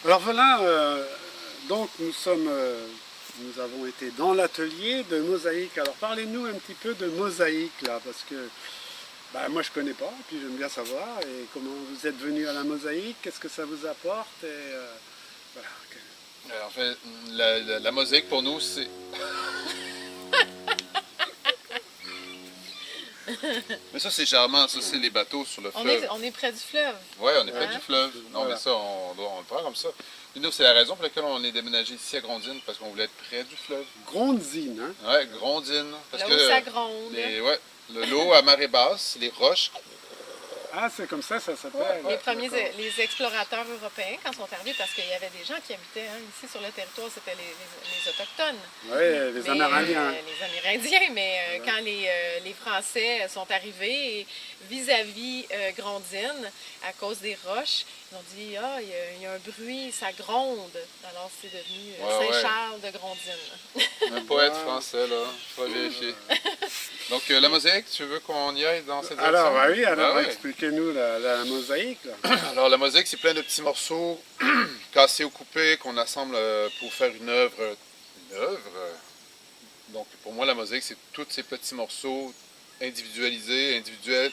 Alors voilà, donc nous avons été dans l'atelier de mosaïque. Alors parlez-nous un petit peu de mosaïque là, parce que moi je connais pas, et puis j'aime bien savoir. Et comment vous êtes venu à la mosaïque, qu'est-ce que ça vous apporte et voilà. En fait, la mosaïque pour nous, c'est... Mais ça, c'est charmant, ça, c'est les bateaux sur le fleuve. On est près du fleuve. Oui, on est près du fleuve. Non, Voilà. mais ça, on le prend comme ça. Puis nous, c'est la raison pour laquelle on est déménagé ici à Grondines, parce qu'on voulait être près du fleuve. Grondzine, hein? Ouais, Grondines. Parce Là que où ça gronde. l'eau à marée basse, les roches. Ah, c'est comme ça s'appelle. Les premiers, D'accord. les explorateurs européens, quand sont arrivés, parce qu'il y avait des gens qui habitaient ici sur le territoire, c'était les Autochtones. Oui, les Mais, Amérindiens. les Amérindiens, mais quand les Français sont arrivés vis-à-vis Grondines, à cause des roches, ils ont dit « Ah, il y a un bruit, ça gronde. » Alors c'est devenu Saint-Charles de Grondines. Un poète français, là. Il faut vérifier. Donc, la mosaïque, tu veux qu'on y aille dans cette direction? Alors, oui, alors oui. expliquez-nous la mosaïque. Là. Alors, la mosaïque, c'est plein de petits morceaux cassés ou coupés qu'on assemble pour faire une œuvre. Donc, pour moi, la mosaïque, c'est tous ces petits morceaux individuels,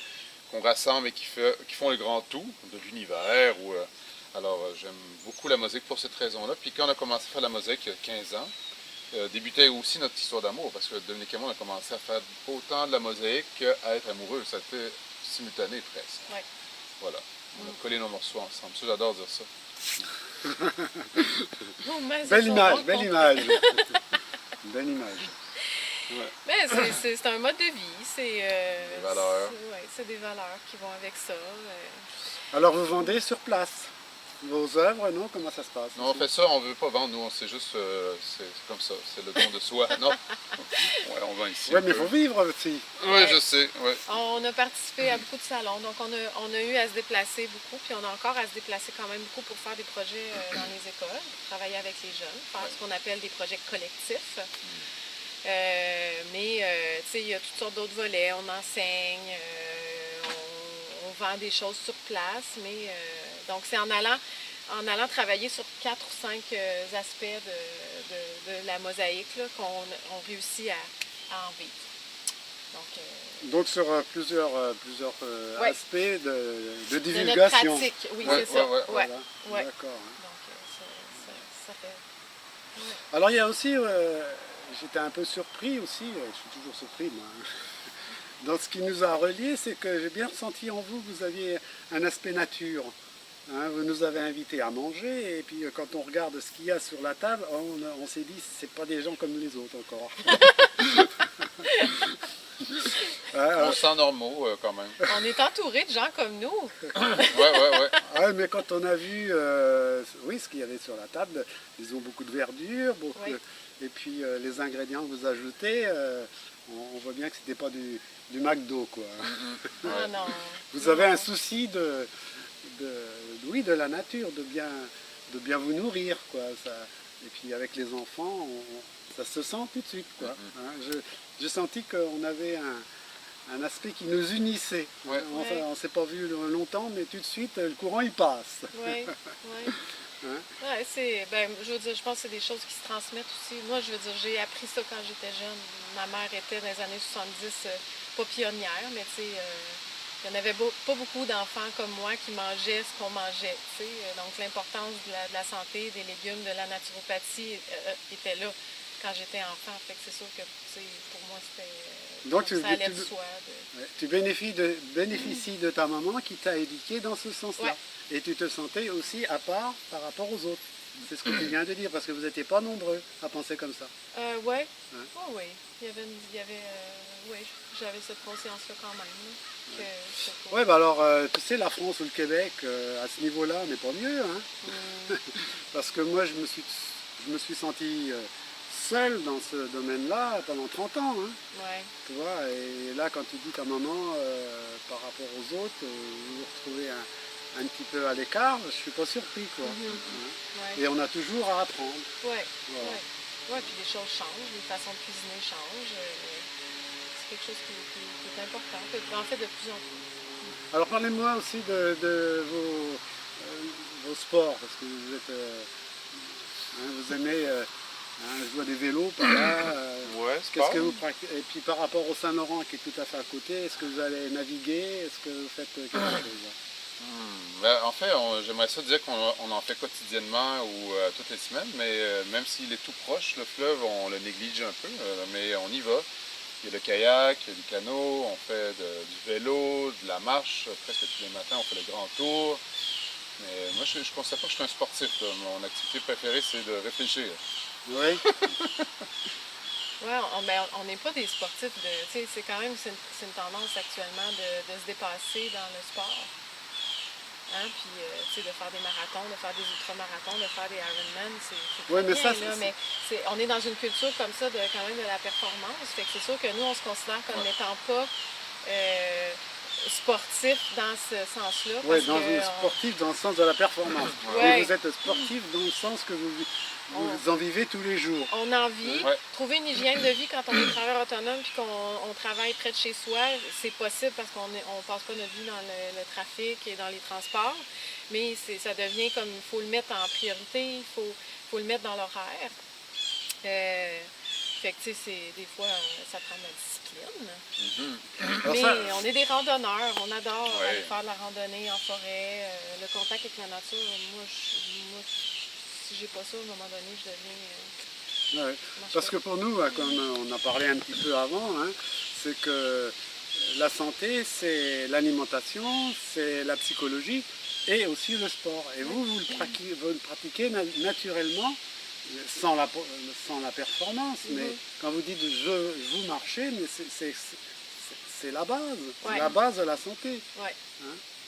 qu'on rassemble et qui font le grand tout de l'univers. Alors, j'aime beaucoup la mosaïque pour cette raison-là. Puis, quand on a commencé à faire la mosaïque il y a 15 ans, débutait aussi notre histoire d'amour, parce que Dominique et moi, on a commencé à faire autant de la mosaïque qu'à être amoureux. Ça a été simultané presque. Ouais. Voilà. On a collé nos morceaux ensemble. Ça, j'adore dire ça. Belle image, belle image. Belle image. Ouais. Mais c'est un mode de vie, c'est des valeurs. C'est des valeurs qui vont avec ça. Alors vous vendez sur place vos œuvres, non? Comment ça se passe? Non, on fait ça, on ne veut pas vendre, nous, c'est juste, c'est comme ça, c'est le don de soi. Non, ouais, on vend ici. Oui, mais il faut vivre aussi. Oui, je sais, ouais. On a participé à beaucoup de salons, donc on a eu à se déplacer beaucoup, puis on a encore à se déplacer quand même beaucoup pour faire des projets dans les écoles, pour travailler avec les jeunes, faire ce qu'on appelle des projets collectifs. Mais tu sais, il y a toutes sortes d'autres volets, on enseigne, on vend des choses sur place, mais donc c'est en allant travailler sur 4 ou 5 aspects de la mosaïque qu'on réussit à en vivre. Donc sur plusieurs aspects de divulgation. De notre pratique, oui, c'est ça. Voilà. Ouais. D'accord. Donc ça fait... Alors il y a aussi, j'étais un peu surpris aussi, je suis toujours surpris moi, dans ce qui nous a reliés, c'est que j'ai bien ressenti en vous que vous aviez un aspect nature. Hein, vous nous avez invités à manger et puis quand on regarde ce qu'il y a sur la table, on s'est dit c'est pas des gens comme les autres encore. On se sent normaux quand même. On est entouré de gens comme nous. Ouais, mais quand on a vu oui, ce qu'il y avait sur la table, ils ont beaucoup de verdure, et puis les ingrédients que vous ajoutez, on voit bien que c'était pas du McDo quoi. Ah, non. Vous avez un souci de la nature, de bien vous nourrir quoi. Et puis avec les enfants, ça se sent tout de suite quoi. Hein, j'ai senti qu'on avait un aspect qui nous unissait. On ne s'est pas vu longtemps, mais tout de suite le courant il passe. Oui. Hein? Ouais, je veux dire, je pense que c'est des choses qui se transmettent aussi. Moi, je veux dire, j'ai appris ça quand j'étais jeune. Ma mère était dans les années 70, pas pionnière, mais tu sais, il n'y en avait pas beaucoup d'enfants comme moi qui mangeaient ce qu'on mangeait. Tu sais. Donc l'importance de la santé, des légumes, de la naturopathie était là quand j'étais enfant. Fait que c'est sûr que pour moi, c'était... Donc ça allait de soi. Tu bénéficies de ta maman qui t'a éduqué dans ce sens-là. Ouais. Et tu te sentais aussi à part par rapport aux autres. C'est ce que tu viens de dire, parce que vous n'étiez pas nombreux à penser comme ça. Oui. Oh, oui. Oui, j'avais cette conscience-là quand même. Oui, alors, tu sais, la France ou le Québec, à ce niveau-là, on n'est pas mieux. Hein? Parce que moi, je me suis senti seul dans ce domaine-là pendant 30 ans. Hein? Ouais. Tu vois, et là, quand tu dis ta maman, par rapport aux autres, vous vous retrouvez un petit peu à l'écart, je suis pas surpris quoi. Et on a toujours à apprendre. Oui, puis les choses changent, les façons de cuisiner changent. C'est quelque chose qui est important, en fait de plus en plus. Alors parlez-moi aussi de vos sports, parce que vous êtes, vous aimez, je vois des vélos par là. Ouais, Qu'est-ce que vous pratiquez? Et puis par rapport au Saint-Laurent qui est tout à fait à côté, est-ce que vous allez naviguer? Est-ce que vous faites quelque chose? En fait, j'aimerais ça dire qu'on en fait quotidiennement ou toutes les semaines, mais même s'il est tout proche, le fleuve, on le néglige un peu, mais on y va. Il y a le kayak, il y a du canot, on fait du vélo, de la marche, presque tous les matins, on fait le grand tour. Mais moi, je ne considère pas que je suis un sportif, là. Mon activité préférée, c'est de réfléchir. Oui. Ouais, on n'est pas des sportifs c'est quand même c'est une tendance actuellement de se dépasser dans le sport. Hein? Puis, de faire des marathons, de faire des ultramarathons, de faire des Ironman, c'est Ouais, très mais bien, ça, là, mais on est dans une culture comme ça, quand même de la performance. Fait que c'est sûr que nous, on se considère comme n'étant pas sportifs dans ce sens-là. Oui, sportif dans le sens de la performance. Ouais. Et vous êtes sportif dans le sens que vous en vivez tous les jours. On en vit. Trouver une hygiène de vie quand on est travailleur autonome et qu'on travaille près de chez soi, c'est possible parce qu'on ne passe pas notre vie dans le trafic et dans les transports. Mais ça devient comme, il faut le mettre en priorité, il faut le mettre dans l'horaire. Fait que, tu sais, des fois, ça prend de la discipline. Mais on est des randonneurs, on adore aller faire de la randonnée en forêt, le contact avec la nature. Moi, si j'ai pas ça, à un moment donné, je deviens... Parce que pour nous, comme on a parlé un petit peu avant, c'est que la santé, c'est l'alimentation, c'est la psychologie et aussi le sport. Et vous le pratiquez naturellement, sans la performance. Mais quand vous dites vous marchez, mais c'est la base. C'est la base de la santé.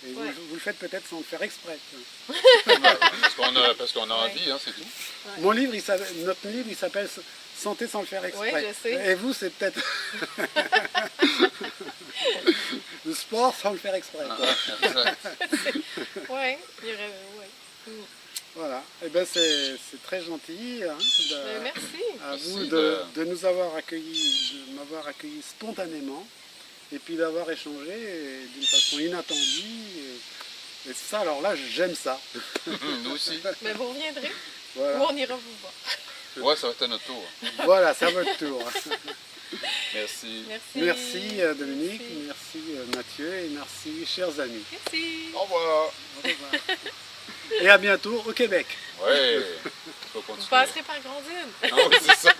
Et vous le faites peut-être sans le faire exprès. Parce qu'on a envie, c'est tout. Notre livre, il s'appelle Santé sans le faire exprès. Oui, je sais. Et vous, c'est peut-être le sport sans le faire exprès. Oui, il y aurait... Voilà. Et ben c'est très gentil. Merci. À vous de nous avoir accueillis, de m'avoir accueilli spontanément. Et puis d'avoir échangé d'une façon inattendue. Et ça, alors là, j'aime ça. Nous aussi. Mais vous reviendrez. Voilà. Ou on ira vous voir. Ouais, ça va être à notre tour. Voilà, c'est à votre tour. Merci. Merci Dominique, merci Mathieu et merci chers amis. Merci. Au revoir. Au revoir. Et à bientôt au Québec. Ouais. Vous passerez par Grandine. Ah oui, c'est ça.